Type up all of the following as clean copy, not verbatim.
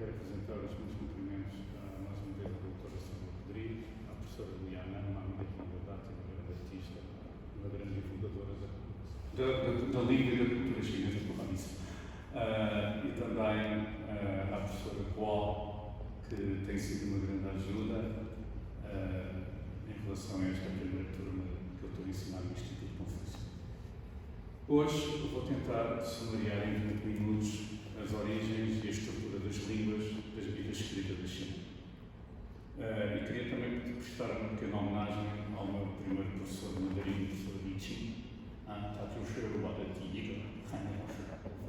Quero apresentar os meus cumprimentos mais uma vez à doutora Sandra Rodrigues, à professora Liana, uma amiga aqui da data, uma grande artista, uma grande divulgadora da língua e da cultura chinesa, como disse. E também à professora Guo, que tem sido uma grande ajuda em relação a esta primeira turma que eu estou a ensinar no Instituto Confúcio. Hoje eu vou tentar sumariar em 20 minutos as origens e a estrutura das línguas das vidas escritas da China. E queria também prestar uma pequena homenagem ao meu primeiro professor de mandarim, o professor Li Qing. Foi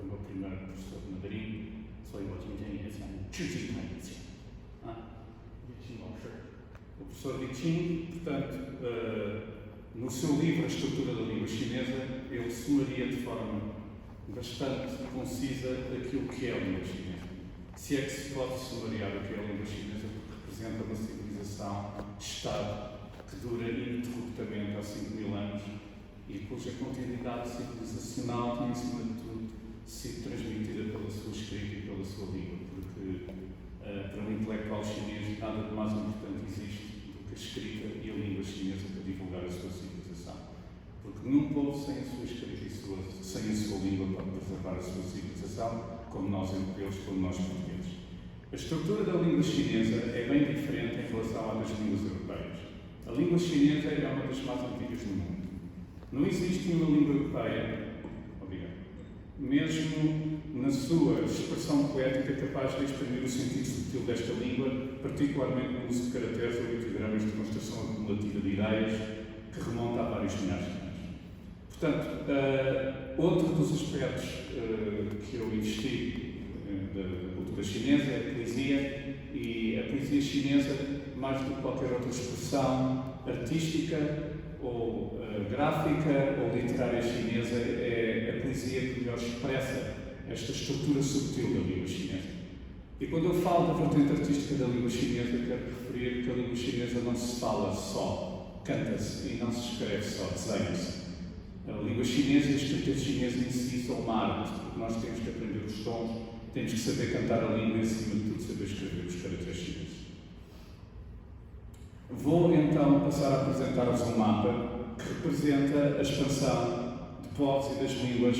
o meu primeiro professor de mandarim, o professor Li Qing, portanto, no seu livro A Estrutura da Língua Chinesa, ele sumaria de forma bastante concisa aquilo que é a língua chinesa. Se é que se pode sumariar o que é a língua chinesa, porque representa uma civilização-estado que dura ininterruptamente há 5.000 anos e cuja continuidade civilizacional tem, acima de tudo, sido transmitida pela sua escrita e pela sua língua, porque para um intelectual chinês nada de mais importante existe do que a escrita e a língua chinesa para divulgar a sua civilização. Porque num povo sem a sua escrita e sem a sua língua pode preservar a sua civilização, como nós europeus, como nós portugueses. A estrutura da língua chinesa é bem diferente em relação à das línguas europeias. A língua chinesa é uma das mais antigas do mundo. Não existe uma língua europeia, mesmo na sua expressão poética, capaz de exprimir o sentido sutil desta língua, particularmente no uso de caracteres ou ideogramas de demonstração acumulativa de ideias que remonta a vários milhares de anos. Portanto, outro dos aspectos que eu investi da cultura chinesa é a poesia, e a poesia chinesa, mais do que qualquer outra expressão artística ou gráfica ou literária chinesa, é a poesia que melhor expressa esta estrutura subtil da língua chinesa. E quando eu falo da vertente artística da língua chinesa, quero referir que a língua chinesa não se fala só, canta-se e não se escreve só, desenha-se. A língua chinesa e a escrita chinesa em si são uma arte, porque nós temos que aprender os tons, temos que saber cantar a língua e, acima de tudo, saber escrever os caracteres chineses. Vou então passar a apresentar-vos um mapa que representa a expansão de povos e das línguas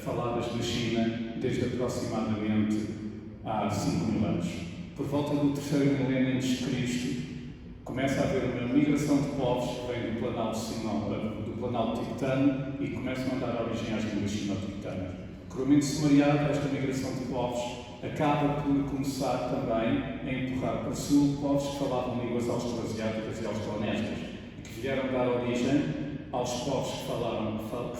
faladas na China desde aproximadamente há 5.000 anos. Por volta do terceiro milénio antes de Cristo, começa a haver uma migração de povos que vêm do Planalto Tibetano e começam a dar origem às línguas sino-tibetanas. Cruamente sumariado, esta migração de povos acaba por começar também a empurrar para o sul povos que falavam línguas austroasiáticas e austronésias e que vieram dar origem aos povos que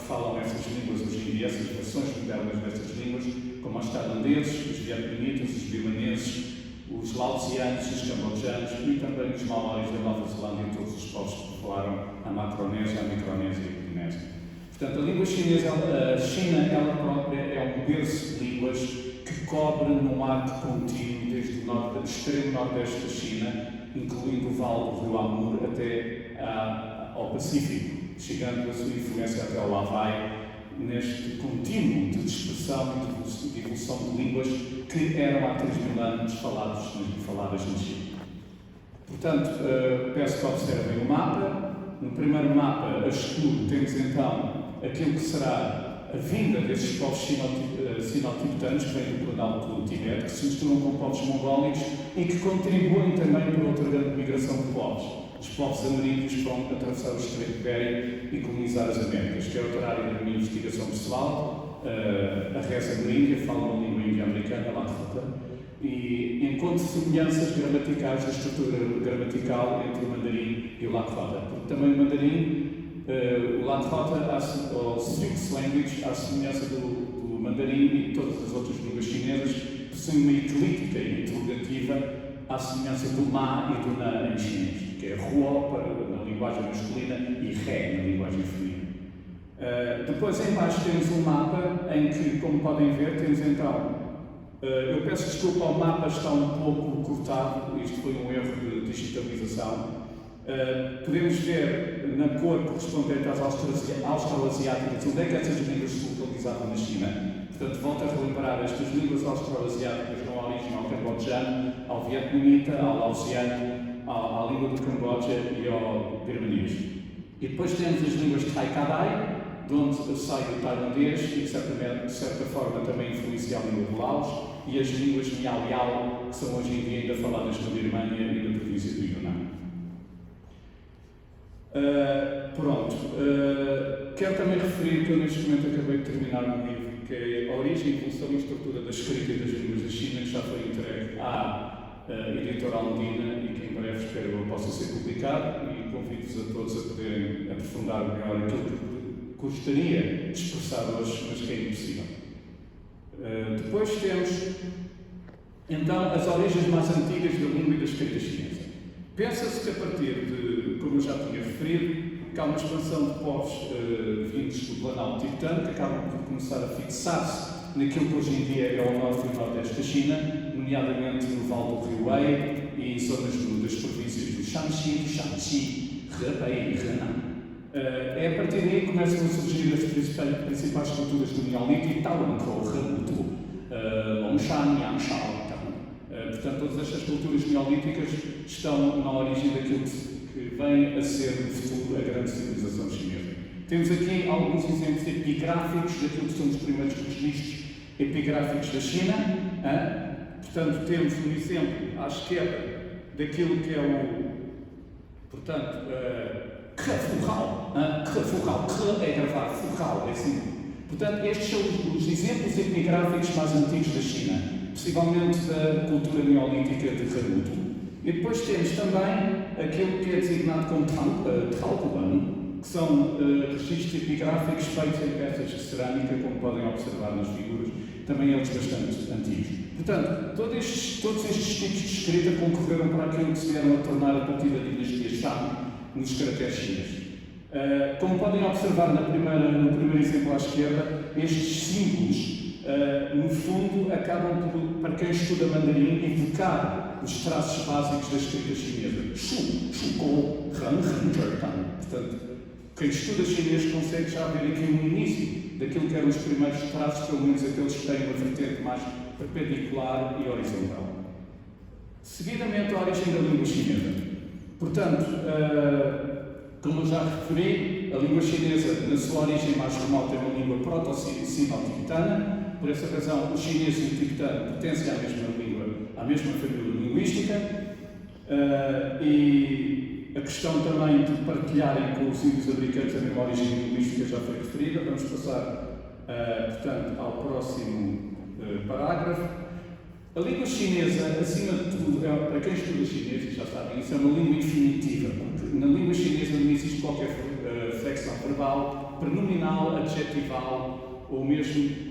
falam essas línguas hoje em dia, essas versões modernas dessas línguas, como os tailandeses, os vietnamitas, os birmaneses, os laosianos, os cambojanos e também os maoris da Nova Zelândia e todos os povos que falaram a Macronésia, a Micronésia e a Polinésia. Portanto, a língua chinesa, a China, ela própria é um berço de línguas que cobre num arco contínuo desde o extremo nordeste da China, incluindo o vale do rio Amur até ao Pacífico, chegando a sua influência até ao Havaí, neste contínuo de dispersão e de evolução de línguas que eram há 3.000 anos faladas na China. Portanto, peço que observem o mapa. No primeiro mapa, a escuro, temos então aquilo que será a vinda desses povos sino-tibetanos que vêm do Planalto do Tibete, que se misturam com povos mongólicos e que contribuem também para outra grande migração de povos. Os povos ameríndios que vão atravessar o Estreito de Bering e colonizar as Américas, que é outra área da minha investigação pessoal. A reza ameríndia fala uma língua índia-americana, Lakota, e encontro semelhanças gramaticais da estrutura gramatical entre o mandarim e o Lakota. Porque também o mandarim, o Lakota, ou Six Language, à semelhança do mandarim e todas as outras línguas chinesas, possui uma eclíptica e interrogativa à semelhança do Ma e do Na em chinês, que é Huo na linguagem masculina e He na linguagem feminina. Depois, em baixo, temos um mapa em que, como podem ver, temos então. Eu peço desculpa, o mapa está um pouco cortado, isto foi um erro de digitalização. Podemos ver na cor correspondente às austroasiáticas onde é que essas línguas se localizavam na China. Portanto, volto a relembrar estas línguas austroasiáticas dão origem ao cambodjano, ao vietnamita, ao laosiano, à língua do Camboja e ao birmanês. E depois temos as línguas Thai-Kadai, de onde sai o tailandês e, de certa forma, também influencia a língua de Laos, e as línguas Miao-Yao, que são hoje em dia ainda faladas na Birmânia e na província do Yunnan. Quero também referir que eu neste momento acabei de terminar um livro, que é A Origem, Evolução e Estrutura da Escrita e das Línguas da China, que já foi entregue à editora Almedina e que em breve espero eu possa ser publicado, e convido-vos a todos a poderem aprofundar melhor aquilo que gostaria de expressar hoje, mas que é impossível. Depois temos, então, as origens mais antigas da língua e da escrita chinesa. Pensa-se que a partir de, como eu já tinha referido, que há uma expansão de povos vindos do Planalto Tibetano, que acabam por começar a fixar-se naquilo que hoje em dia é o norte e o nordeste da China, nomeadamente no Vale do Rio Wei e em zonas das províncias do Shanxi, Hebei e Henan. É a partir daí que começam a surgir as principais culturas do Neolítico, Tawankou, Rabuto, Longshan, Yangshao. Portanto, todas estas culturas neolíticas estão na origem daquilo que vem a ser, no futuro, a grande civilização chinesa. Temos aqui alguns exemplos epigráficos daquilo que são os primeiros registros epigráficos da China. Portanto, temos um exemplo à esquerda daquilo que é o, portanto, Ke-Fu-Hao, Ke é gravar, Fu-Hao é assim. Portanto, estes são os exemplos epigráficos mais antigos da China, possivelmente da cultura neolítica de Rabuto. E depois temos também aquilo que é designado como Taokuban, que são registros epigráficos feitos em peças de cerâmica, como podem observar nas figuras, também eles bastante antigos. Portanto, todos estes tipos de escrita concorreram para aquilo que se vieram a tornar a partir da dinastia Shang nos caracteres chineses. Como podem observar no primeiro exemplo à esquerda, estes símbolos, no fundo, acabam por, para quem estuda mandarim, evocar os traços básicos da escrita chinesa. Shu, Shukou, Han, Han, Zhertan. Portanto, quem estuda chinês consegue já ver aqui um início daquilo que eram os primeiros traços, pelo menos aqueles que têm uma vertente mais perpendicular e horizontal. Seguidamente, a origem da língua chinesa. Portanto, como eu já referi, a língua chinesa, na sua origem mais remota, é uma língua proto-sino-tibetana. Por essa razão, o chinês e o tibetano pertencem à mesma língua, à mesma família linguística. E a questão também de partilharem com os índios americanos a mesma origem linguística já foi referida. Vamos passar, portanto, ao próximo parágrafo. A língua chinesa, acima de tudo, para quem estuda chinês, e já sabem, isso é uma língua infinitiva. Na língua chinesa não existe qualquer flexão verbal, pronominal, adjetival, ou mesmo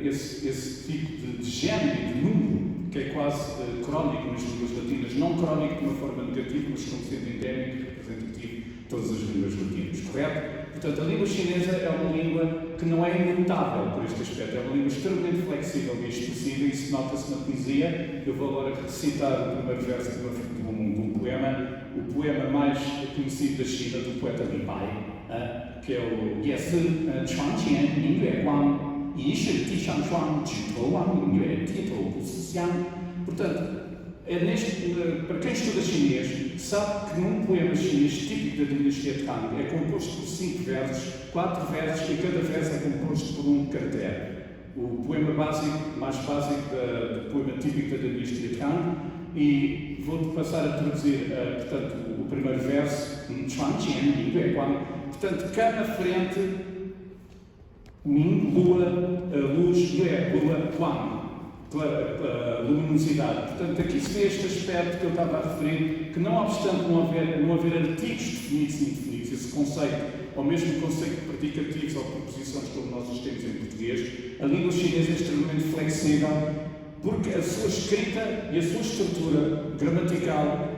esse tipo de género e de número, que é quase crónico nas línguas latinas, não crónico de uma forma negativa, mas como sendo endémico e representativo de todas as línguas latinas, correto? Portanto, a língua chinesa é uma língua que não é imutável por este aspecto, é uma língua extremamente flexível e expressiva, e isso nota-se na poesia. Eu vou agora recitar o primeiro verso de um poema, o poema mais conhecido da China, do poeta Li Bai, que é o Yesu Chuanqian Ning Yue Guang, Yi Shi Di Shang Shuang, Ji Tou Wang Ning Yue, Ti Tou Bu Si Xiang. Portanto, para quem estuda chinês, sabe que num poema chinês típico da dinastia Tang é composto por 5 versos, 4 versos, e cada verso é composto por um caractere. O poema mais básico do poema típico da dinastia Tang, e vou passar a traduzir, portanto, o primeiro verso, Chuanqian Ning Yue Guang. Portanto, cá na frente, Ming, lua, luz, Yue, lua, Guang. Luminosidade. Portanto, aqui se vê este aspecto que eu estava a referir, que não obstante não haver artigos definidos e indefinidos, esse conceito, ou mesmo conceito de predicativos ou preposições como nós os temos em português, a língua chinesa é extremamente flexível, porque a sua escrita e a sua estrutura gramatical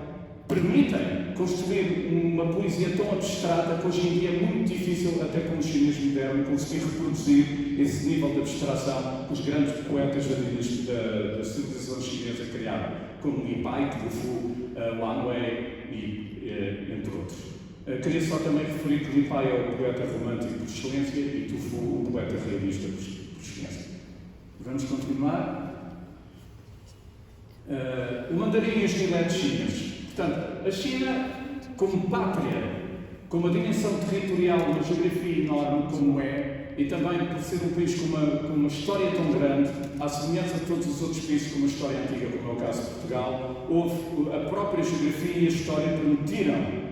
permitem construir uma poesia tão abstrata que hoje em dia é muito difícil, até com o chinês moderno, conseguir reproduzir esse nível de abstração que os grandes poetas da civilização chinesa criaram, como Li Bai, Tu Fu, Wang Wei e entre outros. Queria só também referir que Li Bai é o poeta romântico por excelência e Tu Fu o poeta realista por excelência. Vamos continuar. O mandarim e os dialetos chineses. Portanto, a China, como pátria, com uma dimensão territorial, uma geografia enorme como é, e também por ser um país com uma história tão grande, à semelhança de todos os outros países com uma história antiga, como é o caso de Portugal, houve a própria geografia e a história permitiram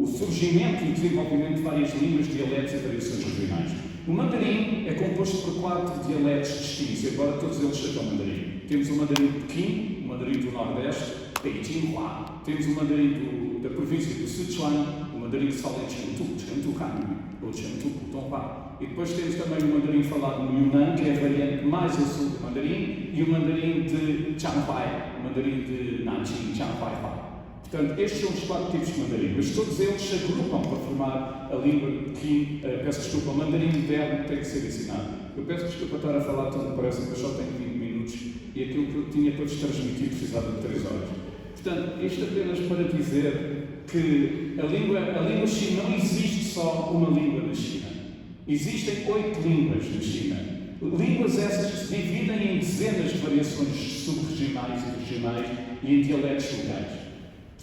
o surgimento e o desenvolvimento de várias línguas, dialetos e variações regionais. O mandarim é composto por 4 dialetos distintos, embora todos eles sejam mandarim. Temos o mandarim de Pequim, o mandarim do Nordeste, Beijinghua. Temos o mandarim da província do Sichuan, o mandarim que se fala em Chengdu Han, ou Chengdu Putonghua. E depois temos também o mandarim falado no Yunnan, que é a variante mais a sul do mandarim, e o mandarim de Changhai, o mandarim de Nanjing, Changhai. Portanto, estes são os 4 tipos de mandarim, mas todos eles se agrupam para formar a língua de Pequim. Peço desculpa, o mandarim moderno tem que ser ensinado. Eu peço desculpa estar a falar tão depressa, mas só tenho 20 minutos e aquilo que eu tinha para vos transmitir precisava de 3 horas. Portanto, isto apenas para dizer que a língua China não existe só uma língua na China. Existem 8 línguas na China. Línguas essas que se dividem em dezenas de variações sub-regionais e regionais e em dialetos locais.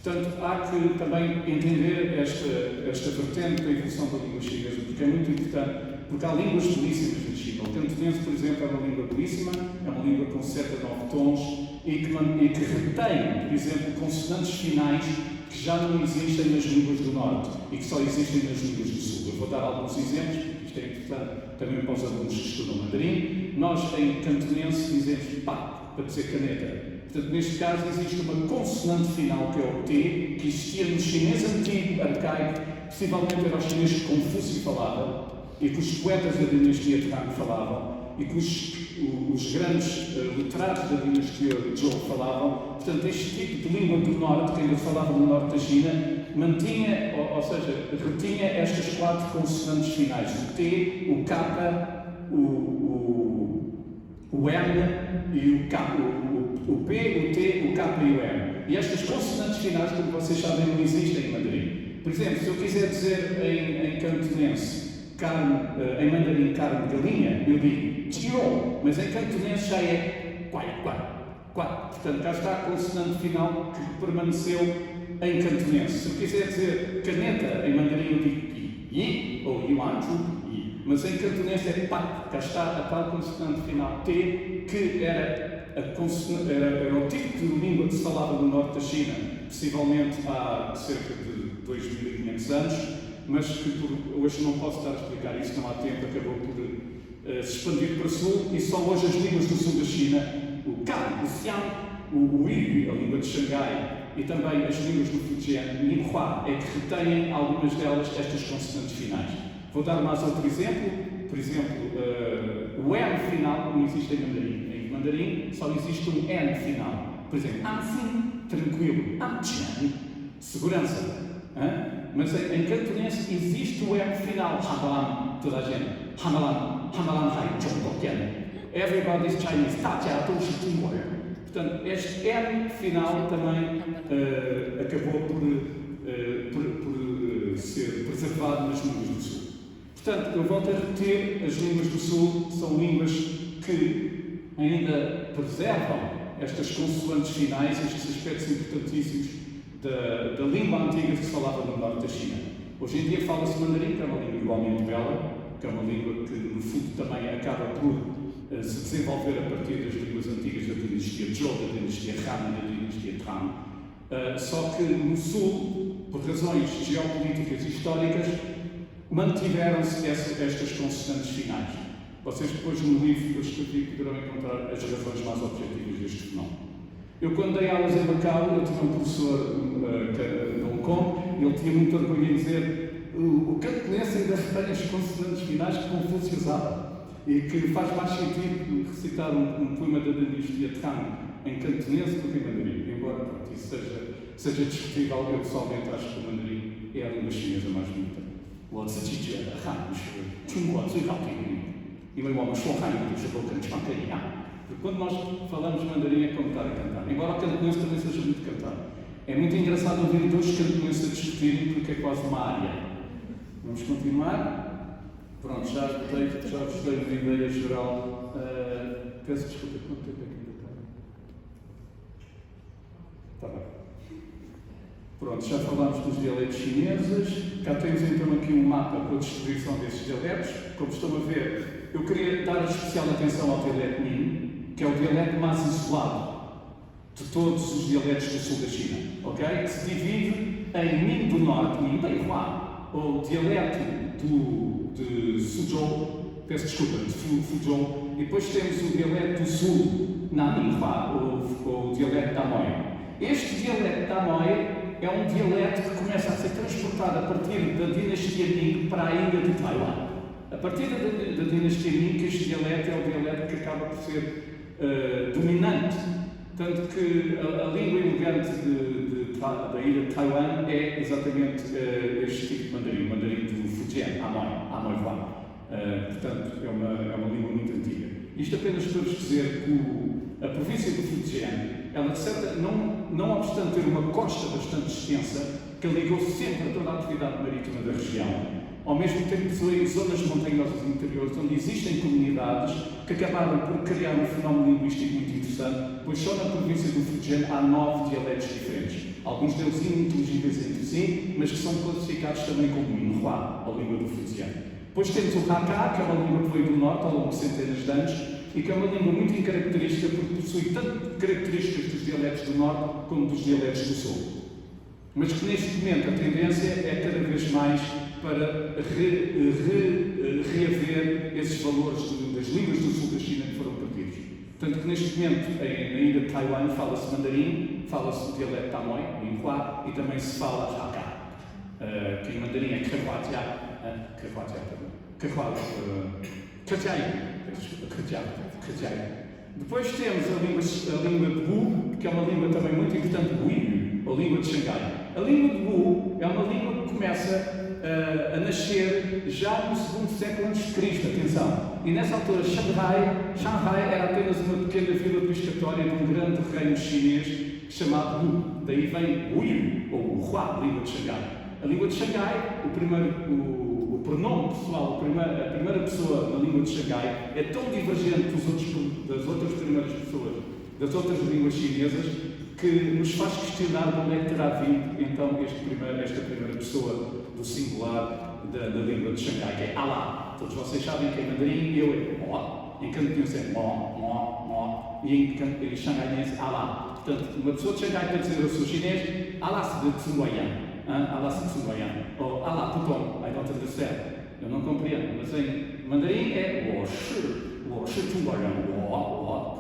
Portanto, há que também entender esta vertente da evolução da língua chinesa, porque é muito importante, porque há línguas belíssimas na China. O cantonês, por exemplo, é uma língua belíssima, é uma língua com 7 a 9 tons e que retém, por exemplo, consonantes finais que já não existem nas línguas do Norte e que só existem nas línguas do Sul. Eu vou dar alguns exemplos, isto é importante também para os alunos que estudam mandarim. Nós, em cantonense, dizemos pá, para dizer caneta. Portanto, neste caso, existe uma consonante final, que é o T, que existia no chinês antigo, arcaico, possivelmente era o chinês que Confúcio falava, e que os poetas da dinastia Tang falavam, e que os grandes literatos da dinastia Zhou falavam. Portanto, este tipo de língua do Norte, que ainda falava no Norte da China, mantinha, ou seja, retinha estas 4 consonantes finais, o T, o K, o M e o K, o P, o T, o K e o M. E estas consonantes finais, como vocês sabem, não existem em mandarim. Por exemplo, se eu quiser dizer em cantonense, em mandarim carne de galinha, eu digo tio, mas em cantonense já é quai. Portanto, cá está a consonante final que permaneceu em cantonense. Se eu quiser dizer caneta, em mandarim eu digo yi, ou yuan, mas em cantonense é pá, cá está a tal consonante final T, que era o tipo de língua que se falava no norte da China, possivelmente há cerca de 2.500 anos, mas que hoje não posso estar a explicar isso, não há tempo, acabou por se expandir para o sul, e só hoje as línguas do sul da China, o Kan, o Xiang, o Uyghur, a língua de Xangai, e também as línguas do Fujian, Ninghua, é que retêm algumas delas estas consonantes finais. Vou dar mais outro exemplo. Por exemplo, o M final não existe em mandarim. Em mandarim só existe um N final. Por exemplo, Anfin, tranquilo. Amchen, segurança. Mas em cantonense existe o M final. Hamalan, toda a gente. Hamalan hai, Zhongguotian. Everybody's Chinese. 大家都是中国人. Portanto, este M final também acabou por ser preservado nas línguas do Sul. Portanto, eu volto a repetir, as línguas do Sul são línguas que ainda preservam estas consoantes finais, estes aspectos importantíssimos da língua antiga que se falava no norte da China. Hoje em dia fala-se mandarim, que é uma língua igualmente bela, que é uma língua que, no fundo, também acaba por se desenvolver a partir das línguas antigas da dinastia Zhou, da dinastia Han e da dinastia Tang. Só que no Sul, por razões geopolíticas e históricas, mantiveram-se estas consonantes finais. Vocês depois no livro que eu escrevi poderão encontrar as razões mais objetivas deste fenómeno. Eu quando dei aulas em Macau, eu tinha um professor de Hong Kong, e ele tinha muito orgulho em dizer o cantonense ainda retém as consonantes finais que Confúcio usava. E que faz mais sentido recitar um poema da dinastia Tang em cantonense do que em mandarim. Embora pronto, isso seja discutível, eu pessoalmente acho que o mandarim é a língua chinesa mais bonita. 我自己觉得汉语是中国最好的一个语，因为我们说汉语的时候跟唱歌一样。Porque quando nós falamos mandarim é cantar e cantar. Embora o cantonense também seja muito cantar. É muito engraçado ouvir 2 cantonenses a discutirem porque é quase uma área. Vamos continuar? Pronto, já vos dei uma ideia geral Peço desculpa, quanto tempo é que ainda tem? Está bem. Pronto, já falámos dos dialetos chineses. Cá temos então aqui um mapa com a distribuição desses dialetos. Como estão a ver, eu queria dar especial atenção ao dialeto Min, que é o dialeto mais isolado de todos os dialetos do sul da China, ok? Que se divide em Min do Norte, Min Beihua, ou dialeto de Suzhou, peço desculpa, de Fuzhou, e depois temos o dialeto do sul, Naninhua, ou o dialeto da Amoy. Este dialeto da Amoy é um dialeto que começa a ser transportado a partir da dinastia Ming para a ilha de Taiwan. A partir da dinastia Ming, este dialeto é o dialeto que acaba por ser dominante. Tanto que a língua elegante da ilha de Taiwan é exatamente este tipo de mandarim, o mandarim do Fujian, Amoy Hua. Portanto, é uma língua muito antiga. Isto apenas para vos dizer que a província do Fujian, ela não obstante ter uma costa bastante extensa, que ligou sempre a toda a atividade marítima da região, ao mesmo tempo possui zonas montanhosas interiores onde existem comunidades que acabaram por criar um fenómeno linguístico muito interessante, pois só na província do Fujian há 9 dialetos diferentes, alguns deles ininteligíveis entre si, mas que são classificados também como Minhua, a língua do Fujian. Depois temos o Hakka, que é uma língua que veio do norte ao longo de centenas de anos, e que é uma língua muito característica porque possui tanto características dos dialetos do norte como dos dialetos do sul. Mas que neste momento a tendência é cada vez mais para reaver esses valores das línguas do sul da China que foram perdidos. Tanto que neste momento, na ilha de Taiwan, fala-se mandarim, fala-se o dialeto Amoy, Minhua, e também se fala Hakka, que em mandarim é Kajai. Depois temos a língua de Wu, que é uma língua também muito importante, Huiyu, a língua de Xangai. A língua de Wu é uma língua que começa a nascer já no segundo século antes de Cristo, atenção. E nessa altura, Shanghai era apenas uma pequena vila pescatória de um grande reino chinês chamado Wu. Daí vem Huiyu, ou Hua, língua de Xangai. A língua de Xangai, o pronome pessoal, a primeira pessoa na língua de Xangai é tão divergente das outras primeiras pessoas, das outras línguas chinesas, que nos faz questionar de onde é que terá vindo então esta primeira pessoa do singular da língua de Xangai, que é Allah. Todos vocês sabem que em mandarim eu é Mo, em cantonês é Mo, e em xangainês é Allah. Portanto, uma pessoa de Xangai para dizer eu sou chinês, Allah se de Tsunoyan. Ou Allah Putong, I don't understand. Eu não compreendo, mas em mandarim é correto?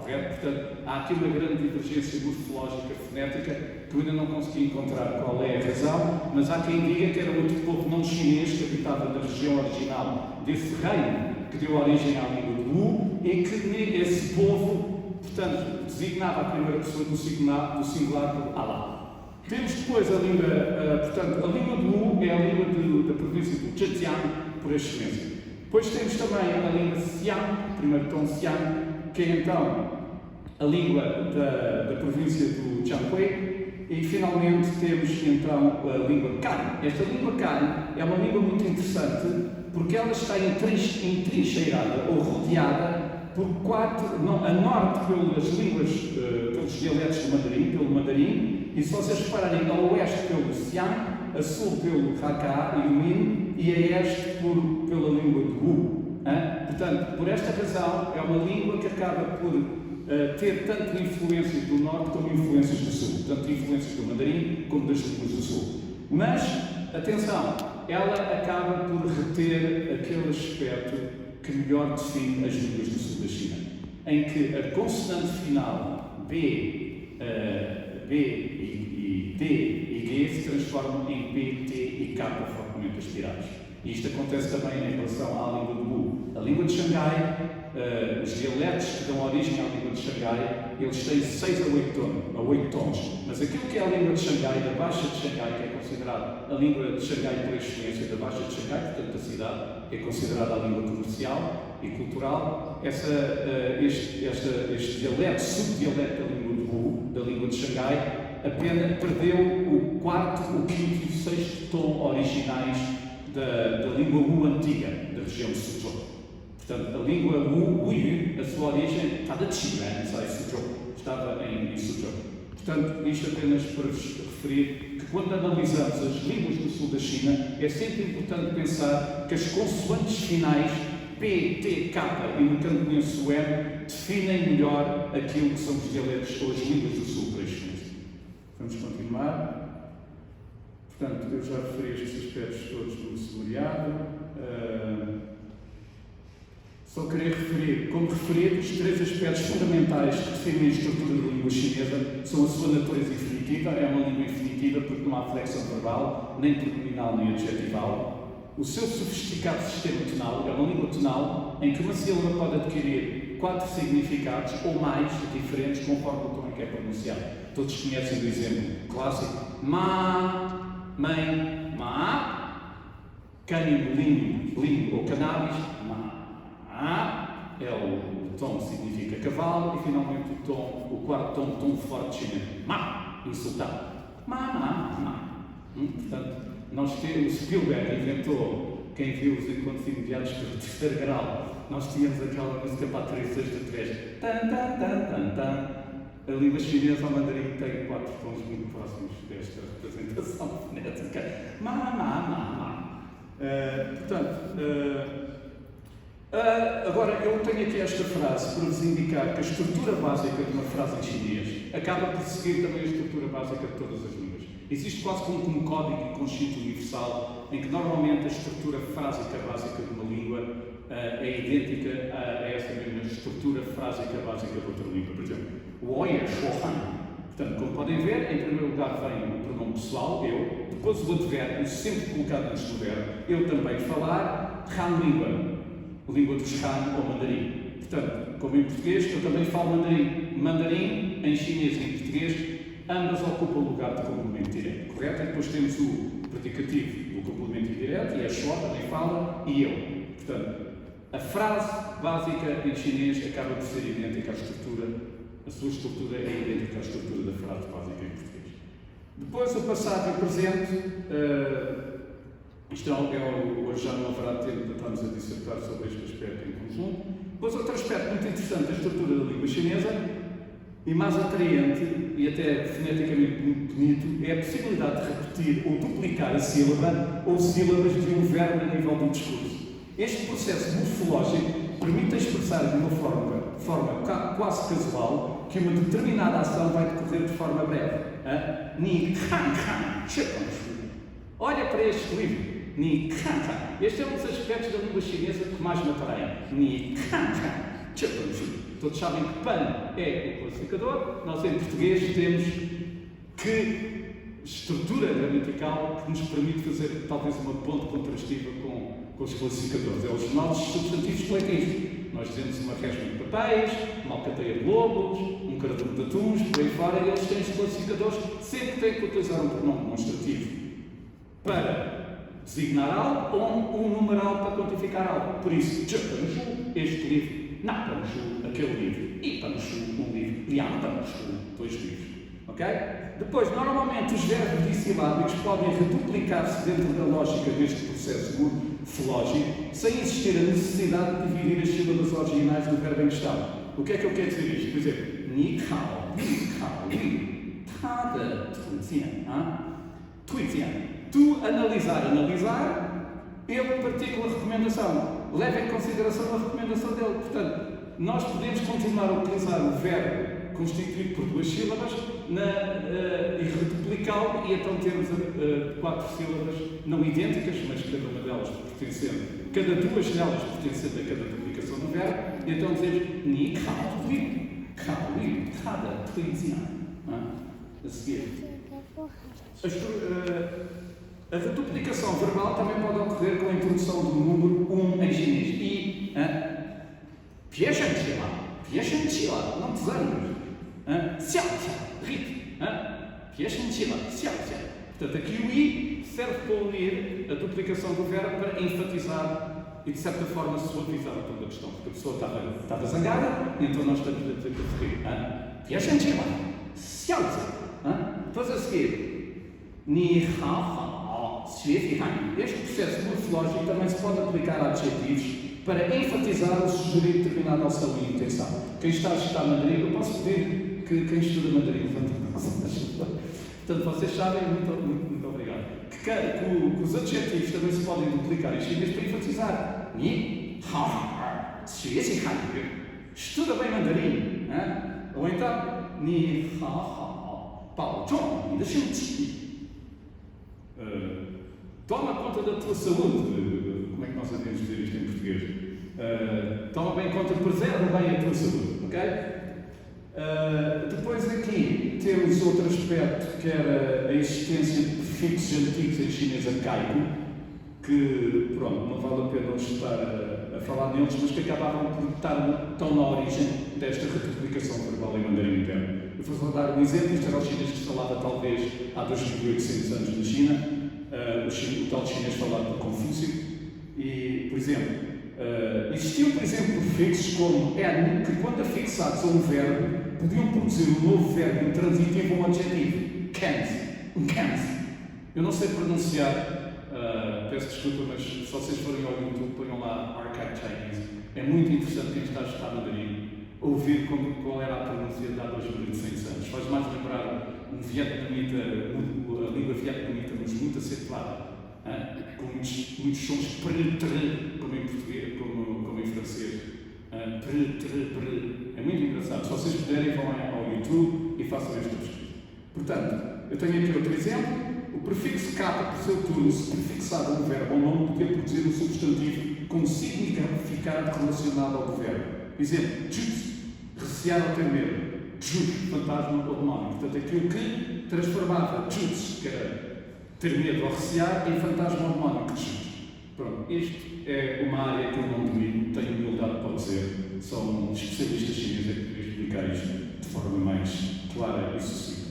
Portanto, há aqui uma grande divergência morfológica, fonética, que eu ainda não consegui encontrar qual é a razão, mas há quem diga que era outro povo não chinês que habitava na região original desse reino que deu origem à língua do Wu, e que esse povo, portanto, designava a primeira pessoa do singular por Allah. Temos depois a língua, portanto, a língua do Wu é a língua da província do Zhejiang, por excelência. Depois temos também a língua Xiang, primeiro tom Xiang, que é então a língua da província do Jianghui, e finalmente temos então a língua Han. Esta língua Han é uma língua muito interessante porque ela está entrincheirada ou rodeada por a norte pelos dialetos do mandarim, pelo mandarim, e se vocês repararem, a oeste pelo Xiang, a sul pelo Hakka e o Min, e a este pela língua de Wu. Portanto, por esta razão, é uma língua que acaba por ter tanto influências do norte como influências do sul, tanto influências do mandarim como das línguas do sul. Mas, atenção, ela acaba por reter aquele aspecto que melhor define as línguas do sul da China, em que a consonante final B e D e G se transformam em P, T e K fortemente aspirados. E isto acontece também em relação à língua do Wu. A língua de Xangai, os dialetos que dão origem à língua de Xangai, eles têm 6 a 8 tons. Mas aquilo que é a língua de Xangai, da Baixa de Xangai, que é considerada a língua de Xangai por excelência da Baixa de Xangai, portanto da cidade, é considerada a língua comercial e cultural. Este dialeto, subdialeto da língua do Wu, da língua de Xangai, apenas perdeu o 4º, o 5º e o 6º tom originais da língua Wu antiga, da região de Suzhou. Portanto, a língua Wu, a sua origem está da China, estava em Suzhou. Portanto, isto apenas para vos referir que quando analisamos as línguas do sul da China, é sempre importante pensar que as consoantes finais P, T, K e no canto o M definem melhor aquilo que são os dialetos ou as línguas do sul para os chineses. Vamos continuar. Portanto, eu já referi estes aspectos todos no sumariado. Só queria referir, como referido, os três aspectos fundamentais que definem a estrutura da língua chinesa são a sua natureza infinitiva, é uma língua infinitiva porque não há flexão verbal, nem pronominal nem adjetival. O seu sofisticado sistema tonal é uma língua tonal em que uma sílaba pode adquirir 4 significados ou mais diferentes conforme o tom em que é pronunciado. Todos conhecem o exemplo clássico: ma, mãe, ma, cânimo, linho ou cannabis, ma. É o tom que significa cavalo, e finalmente o quarto tom forte chinês, ma, insultar. Portanto, nós temos, Spielberg inventou, quem viu os encontros imediatos pelo terceiro grau, nós tínhamos aquela música para a 3, 6 de 3, tan, tan, tan, tan, tan. A língua chinesa ao mandarim tem 4 tons muito próximos desta representação fonética. Agora, eu tenho aqui esta frase para vos indicar que a estrutura básica de uma frase em chinês acaba por seguir também a estrutura básica de todas as línguas. Existe quase como um código inconsciente universal em que normalmente a estrutura frásica básica de uma língua é idêntica a essa mesma estrutura frásica básica de outra língua. Por exemplo, o Oye Shuohan. Portanto, como podem ver, em primeiro lugar vem o pronome pessoal, eu, depois o advérbio, sempre colocado antes do verbo, eu também falar, Han língua dos Han ou mandarim. Portanto, como em português, eu também falo mandarim. Mandarim, em chinês e em português, ambas ocupam o lugar de complemento direto, correto? E depois temos o predicativo do complemento indireto, e a Shuo também fala, e eu. Portanto, a frase básica em chinês acaba por ser idêntica à estrutura, a sua estrutura é idêntica à estrutura da frase básica em português. Depois, o passado e o presente. Isto hoje já não haverá tempo de estarmos a dissertar sobre este aspecto em conjunto. Depois, outro aspecto muito interessante da estrutura da língua chinesa, e mais atraente e até foneticamente muito bonito, é a possibilidade de repetir ou duplicar a sílaba ou sílabas de um verbo a nível do discurso. Este processo morfológico permite expressar de uma forma quase casual que uma determinada ação vai decorrer de forma breve. Ni kan kan, olha para este livro. Ni kan kan. Este é um dos aspectos da língua chinesa que mais me atraem. Ni kan kan. Todos sabem que pan é o classificador. Nós em português temos que estrutura gramatical que nos permite fazer talvez uma ponte contrastiva com os classificadores. É os nossos substantivos coletivos. Nós dizemos uma resma de papéis, uma alcateia de lobos, um caradume de atuns, por aí fora, e eles têm os classificadores, sempre têm que utilizar um pronome demonstrativo para designar algo ou um numeral para quantificar algo. Por isso, este livro, aquele livro, e um livro, dois livros. Ok? Depois, normalmente os verbos dissilábicos podem reduplicar-se dentro da lógica deste processo morfológico sem existir a necessidade de dividir as sílabas originais do verbo em questão. O que é que eu quero dizer isto? Por exemplo, ni kao, ta de tuizian. Tu analisar, ele partícula recomendação. Leva em consideração a recomendação dele. Portanto, nós podemos continuar a utilizar o verbo constituído por 2 sílabas e reduplicá-lo, e então temos 4 sílabas não idênticas, mas cada uma delas pertencendo, cada 2 delas pertencendo a cada duplicação do verbo, e então dizemos ni kao li, cada tuizian. A seguir. A reduplicação verbal também pode ocorrer com a introdução do número 1 em chinês. E, não te zangues. Portanto, aqui o i serve para unir a duplicação do verbo para enfatizar e, de certa forma, suavizar toda a questão. Porque a pessoa estava zangada, e então nós estamos a dizer para referir. Depois a seguir, ni hao hao, xue fi han. Este processo morfológico também se pode aplicar a adjetivos para enfatizar ou sugerir determinada ação e intenção. Quem está a estudar mandarim, eu posso pedir que quem estuda mandarim levante a mão. Portanto, vocês sabem, muito obrigado, que os adjetivos também se podem duplicar em chinês para enfatizar. Ni, hao, xue xi hanyu. Estuda bem mandarim. Ou então, ni, hao, bao zhong ni de shengqi. Toma conta da tua saúde. Como é que nós devemos dizer isto em português? Toma bem conta, preserva bem a tua saúde. Ok? Depois aqui temos outro aspecto que era a existência de prefixos antigos em chinês arcaico, que, pronto, não vale a pena eu estar a falar neles, mas que acabavam por estão na origem desta retriplicação verbal em mandarim interno. Eu vou dar um exemplo. Isto era o chinês que se falava talvez há 2800 anos na China, o tal chinês falado por Confúcio, e, por exemplo, existiam, por exemplo, prefixos como n, que quando afixados a um verbo, podiam produzir um novo verbo intransitivo ou um adjetivo. Kens. Eu não sei pronunciar, peço desculpa, mas se vocês forem ao YouTube, ponham lá Archive Chinese. É muito interessante quem está a estudar mandarim ouvir qual era a pronúncia de há 2800 anos. Faz mais lembrar um vietnamita, a língua vietnamita, mas muito acentuada, com muitos sons como em português, como em francês. É muito engraçado. Se vocês puderem, vão ao YouTube e façam esta pesquisa. Portanto, eu tenho aqui outro exemplo. O prefixo K, por seu turno, se prefixado a um verbo ou nome, podia produzir um substantivo com um significado relacionado ao do verbo. Exemplo, jutsu, recear ou ter medo. Jutsu, fantasma ou demónio. Portanto, aquilo que transformava jutsu, que era ter medo ou recear, em fantasma ou demónio, que jutsu. Pronto, isto é uma área que eu não domino, tenho humildade para dizer. São especialistas chineses que podem explicar isto de forma mais clara e sucinta.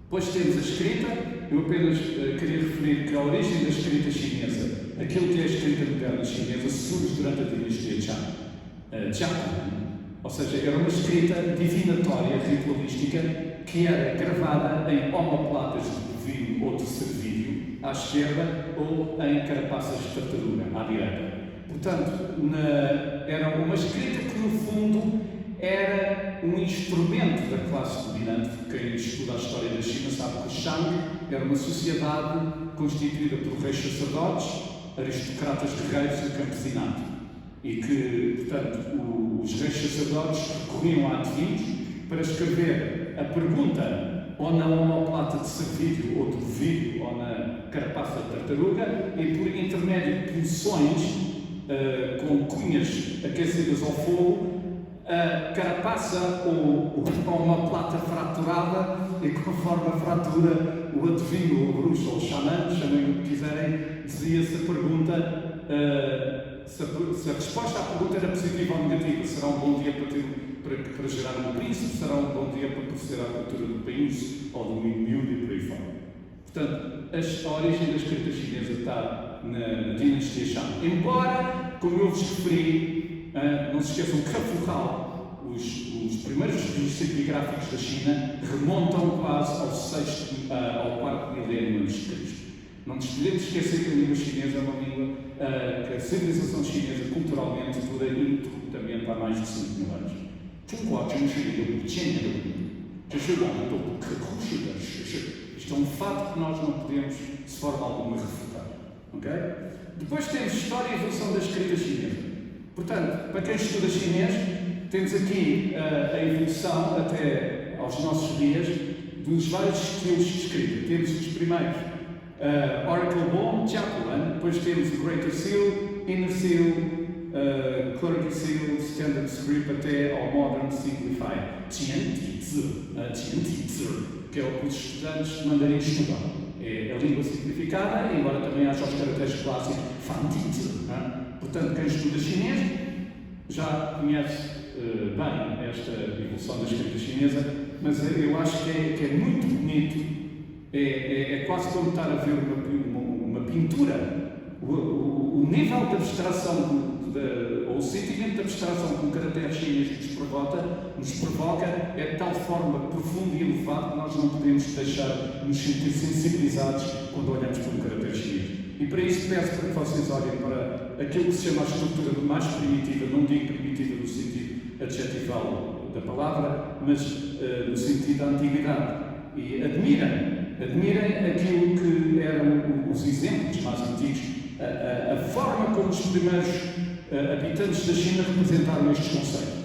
Depois temos a escrita. Eu apenas queria referir que a origem da escrita chinesa, aquilo que é a escrita moderna chinesa, surge durante a dinastia Jiang. Ou seja, era uma escrita divinatória, ritualística, que era gravada em omoplatas de bovino ou de cervídeo à esquerda ou em carapaças de tartaruga à direita. Portanto, era uma escrita que, no fundo, era um instrumento da classe dominante. Quem estuda a história da China sabe que o Shang era uma sociedade constituída por reis sacerdotes, aristocratas guerreiros e campesinato. E que, portanto, os reis sacerdotes recorriam a adivinhos para escrever a pergunta ou na omoplata de cervídeo ou de bovino ou na carapaça de tartaruga, e por intermédio de punções com cunhas aquecidas ao fogo, a carapaça ou uma plata fraturada, e conforme a fratura, o adivinho, ou o bruxo, ou o xamã, chamem o que quiserem, dizia-se a pergunta, se a resposta à pergunta era positiva ou negativa. Será um bom dia para gerar um príncipe? Será um bom dia para proceder à cultura do país ou do miúdo e por aí fora? Portanto, a origem da escrita chinesa está na dinastia Shang. Embora, como eu vos referi, não se esqueçam que Rafuhal, os primeiros registros epigráficos da China, remontam quase ao 4º milénio antes de Cristo. Não nos podemos esquecer que a língua chinesa é uma língua que a civilização chinesa culturalmente dura ininterruptamente há mais de 5 mil anos. Isto é um fato que nós não podemos, de forma alguma, refutar. Okay? Depois temos história e evolução da escrita chinesa. Portanto, para quem estuda chinês, temos aqui a evolução até aos nossos dias dos vários estilos de escrita. Temos os primeiros, Oracle Bone, Jiapuan, depois temos o Greater Seal, Inner Seal, Clergy Seal, Standard Script, até ao Modern Simplified, Jiantizi, que é o que os estudantes de mandarim estudam. É a língua simplificada, embora também haja os caracteres clássicos, Fantizi. Portanto, quem estuda chinês já conhece bem esta evolução da escrita chinesa, mas eu acho que é muito bonito. É quase como estar a ver uma pintura. O nível de abstração, ou o sentimento de abstração que um caractere chinês nos provoca é de tal forma profunda e elevada que nós não podemos deixar de nos sentir sensibilizados quando olhamos para um caractere chinês. E para isso peço para que vocês olhem para aquilo que se chama a estrutura mais primitiva, não digo primitiva no sentido adjetival da palavra, mas no sentido da antiguidade. E admirem aquilo que eram os exemplos mais antigos, a forma como os primeiros habitantes da China representaram estes conceitos.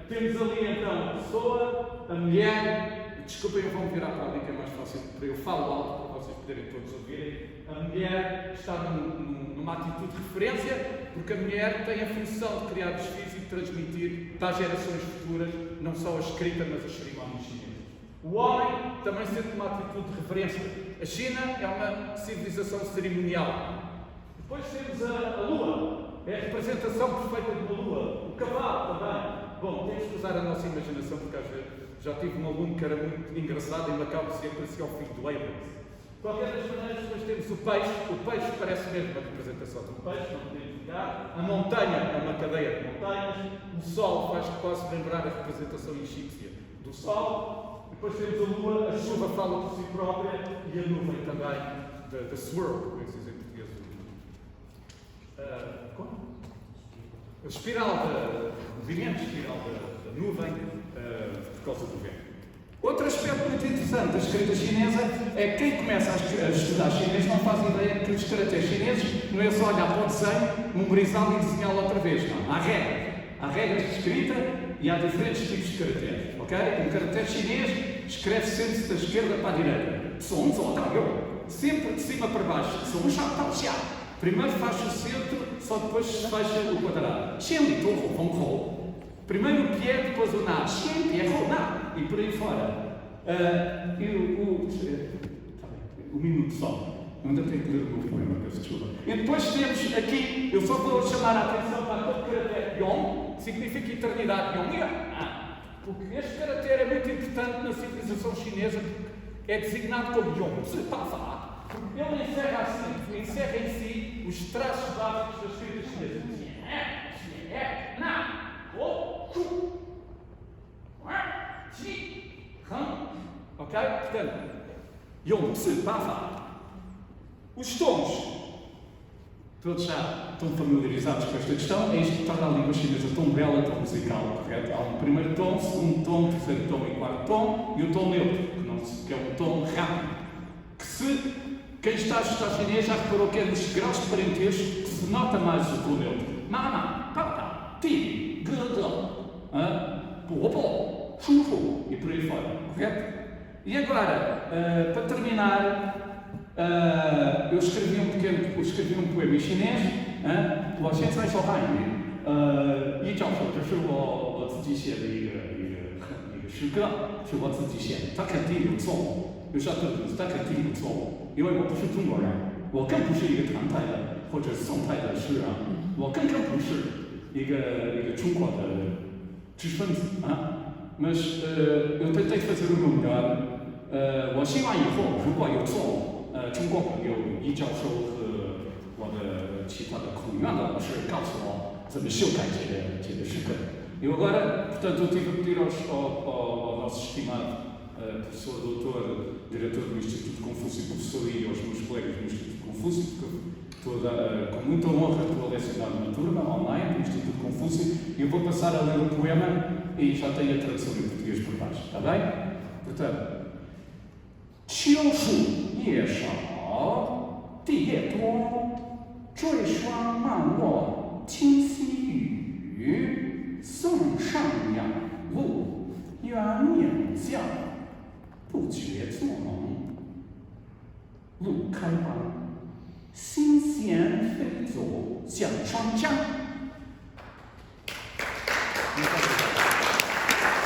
Temos ali então a pessoa, a mulher, desculpem, eu vou virar para ali que é mais fácil para eu falar alto para vocês poderem todos ouvirem. A mulher está numa atitude de referência, porque a mulher tem a função de criar desfios e de transmitir para as gerações futuras não só a escrita, mas as cerimónias chinesas. O homem também sente uma atitude de reverência. A China é uma civilização cerimonial. Depois temos a lua, é a representação perfeita de uma lua. O cavalo também. Bom, temos que usar a nossa imaginação, porque às vezes já tive um aluno que era muito engraçado em Macau, que sempre parecia o filho do Abrams. De qualquer das maneiras, depois temos o peixe parece mesmo uma representação do peixe, não podemos negar. A montanha é uma cadeia de montanhas. O sol faz quase lembrar a representação egípcia do sol. Depois temos a lua, a chuva fala por si própria e a nuvem também, da swirl, como é que se diz em português? Como? A espiral, o movimento espiral da nuvem por causa do vento. Outro aspecto muito interessante da escrita chinesa é que quem começa a estudar chinês não faz ideia que os caracteres chineses não é só olhar para o desenho, memorizá-lo e desenhá-lo outra vez. Não. Há regras. Há regras de escrita e há diferentes tipos de caracteres. Ok? Um caractere chinês escreve-se sempre da esquerda para a direita. Sempre de cima para baixo. Primeiro faz o centro, só depois se fecha o quadrado. Primeiro o pé, depois o na. E por aí fora. O minuto só. Eu ainda tenho que ler o meu poema, peço desculpa. E depois temos aqui, eu só vou chamar a atenção para aquele caractere Yong, que significa eternidade. Porque este caractere é muito importante na civilização chinesa, porque é designado como Yong. Ele encerra em si os traços básicos das escritas chinesas. Ok? Portanto, Yong Zi Pa Fa. Os tons. Todos já estão familiarizados com esta questão. É isto que torna a língua chinesa tão bela, tão musical, correto? Há um primeiro tom, segundo tom, terceiro tom e quarto tom, e o tom neutro, que é um tom rápido. Que quem está a estudar chinês já reparou que é nos graus de parentesco que se nota mais o tom neutro. Mama, papa, ti, ge, bo, bo, shu, shu, e por aí fora, correto? E agora, para terminar, eu escrevi um poema em chinês, 我现在说汉语，依照说这是我自己写的一个诗歌，是我自己写的，它肯定有错误，有啥特点？它肯定有错误，因为我不是中国人，我更不是一个唐代的或者宋代的诗人，我更不是一个中国的知识分子mas eu tentei fazer o meu melhor，我希望以后如果有错误，中国朋友易教授和我的其他的孔院的老师告诉我怎么修改这个诗歌。E agora, portanto, eu tive a pedir ao nosso estimado professor doutor, diretor do Instituto Confúcio, professor e aos meus colegas do Instituto Confúcio, que com muita honra estou a lecionar numa turma online do Instituto Confúcio, e eu vou passar a ler o poema e já tenho a tradução em português por baixo, está bem? Portanto, 秋暑夜少，地叶多，坠霜漫落，清溪雨。送上养路，远鸟叫，不觉作梦。路开吧，心弦飞走向川江。